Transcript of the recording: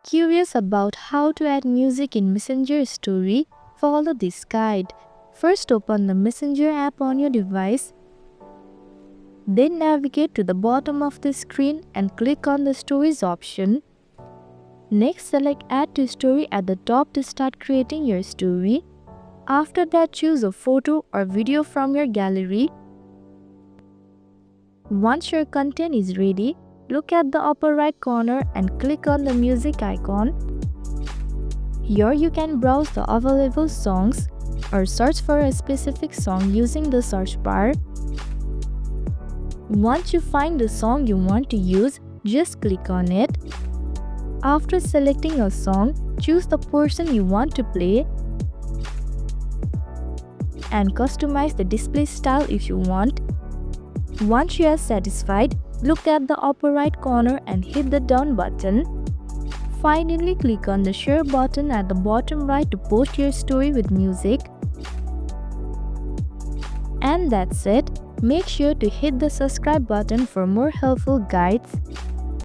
Curious about how to add music in Messenger Story? Follow this guide. First, open the Messenger app on your device. Then navigate to the bottom of the screen and click on the Stories option. Next, select Add to Story at the top to start creating your story. After that, choose a photo or video from your gallery. Once your content is ready, look at the upper right corner and click on the music icon. Here you can browse the available songs or search for a specific song using the search bar. Once you find the song you want to use, just click on it. After selecting a song, choose the portion you want to play and customize the display style if you want. Once you are satisfied, look at the upper right corner and hit the down button. Finally, click on the share button at the bottom right to post your story with music. And that's it. Make sure to hit the subscribe button for more helpful guides.